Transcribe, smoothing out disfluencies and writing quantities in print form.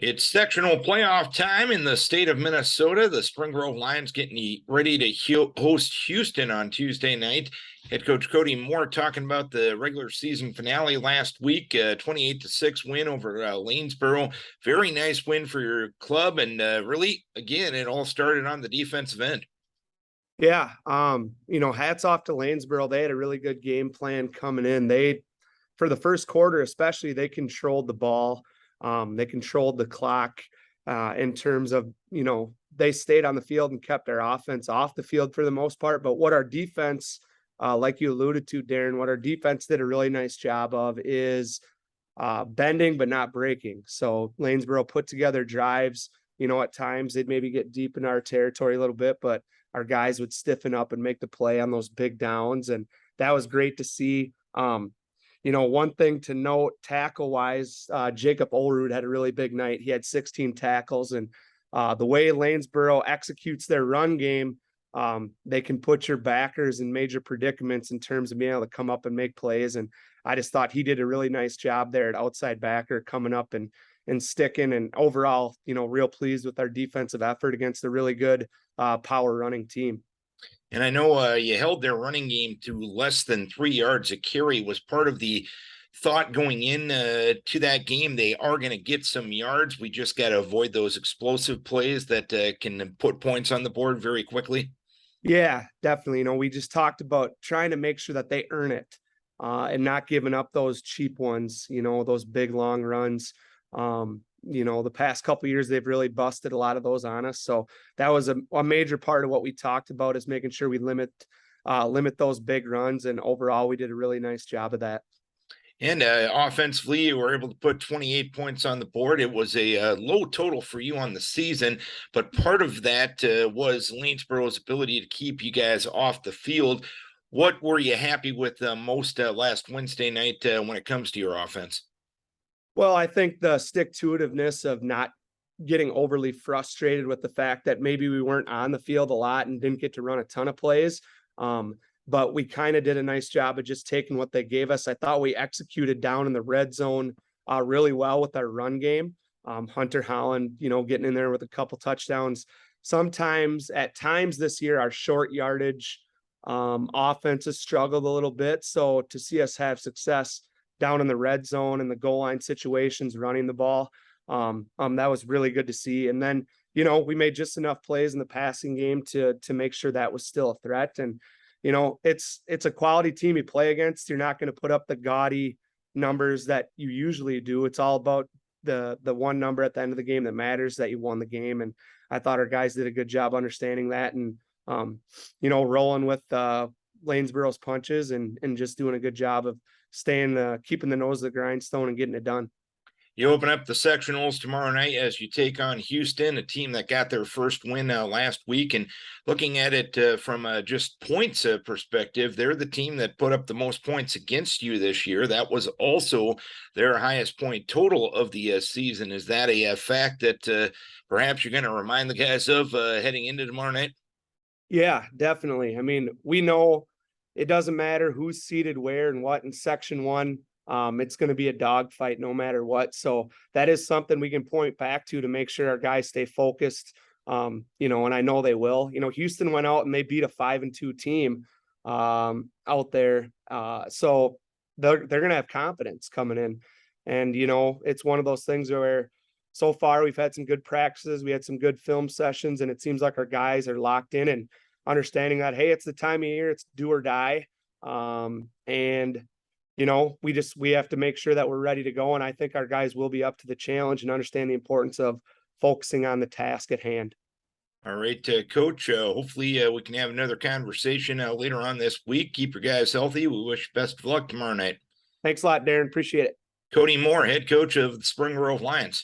It's sectional playoff time in the state of Minnesota. The Spring Grove Lions getting ready to host Houston on Tuesday night. Head coach Kody Moore talking about the regular season finale last week, 28-6 win over Lanesboro. Very nice win for your club, and really, again, it all started on the defensive end. Yeah, hats off to Lanesboro. They had a really good game plan coming in. For the first quarter, especially, they controlled the ball. They controlled the clock in terms of, they stayed on the field and kept our offense off the field for the most part. But what our defense, like you alluded to, Darren, what our defense did a really nice job of is bending but not breaking. So Lanesboro put together drives. At times they'd maybe get deep in our territory a little bit, but our guys would stiffen up and make the play on those big downs. And that was great to see. One thing to note tackle wise, Jacob Olrud had a really big night. He had 16 tackles, and the way Lanesboro executes their run game, they can put your backers in major predicaments in terms of being able to come up and make plays. And I just thought he did a really nice job there at outside backer, coming up and sticking. And overall, real pleased with our defensive effort against a really good power running team. And I know you held their running game to less than 3 yards a carry. Was part of the thought going in to that game. They are going to get some yards. We just got to avoid those explosive plays that can put points on the board very quickly. Yeah, definitely. We just talked about trying to make sure that they earn it and not giving up those cheap ones, those big long runs. The past couple of years, they've really busted a lot of those on us. So that was a major part of what we talked about, is making sure we limit those big runs. And overall, we did a really nice job of that. And offensively, you were able to put 28 points on the board. It was a low total for you on the season, but part of that was Lanesboro's ability to keep you guys off the field. What were you happy with most last Wednesday night when it comes to your offense? Well, I think the stick-to-itiveness of not getting overly frustrated with the fact that maybe we weren't on the field a lot and didn't get to run a ton of plays. But we kind of did a nice job of just taking what they gave us. I thought we executed down in the red zone really well with our run game. Hunter Holland, getting in there with a couple touchdowns. At times this year, our short yardage offense has struggled a little bit. So to see us have success down in the red zone and the goal line situations, running the ball, that was really good to see. And then, we made just enough plays in the passing game to make sure that was still a threat. And it's a quality team you play against. You're not going to put up the gaudy numbers that you usually do. It's all about the one number at the end of the game that matters, that you won the game. And I thought our guys did a good job understanding that and, rolling with Lanesboro's punches and just doing a good job of keeping the nose of the grindstone and getting it done. You open up the sectionals tomorrow night as you take on Houston, a team that got their first win last week. And looking at it from just points perspective, they're the team that put up the most points against you this year. That was also their highest point total of the season. Is that a fact that perhaps you're going to remind the guys of heading into tomorrow night? Yeah, definitely. I mean, we know it doesn't matter who's seated where and what in section one. It's going to be a dogfight no matter what. So that is something we can point back to make sure our guys stay focused. And I know they will. Houston went out and they beat a 5-2 team out there. So they're going to have confidence coming in. And, it's one of those things where so far we've had some good practices. We had some good film sessions, and it seems like our guys are locked in and understanding that, hey, it's the time of year, it's do or die. And we have to make sure that we're ready to go. And I think our guys will be up to the challenge and understand the importance of focusing on the task at hand. All right, Coach, hopefully we can have another conversation later on this week. Keep your guys healthy. We wish you best of luck tomorrow night. Thanks a lot, Darren. Appreciate it. Kody Moore, head coach of the Spring Grove Lions.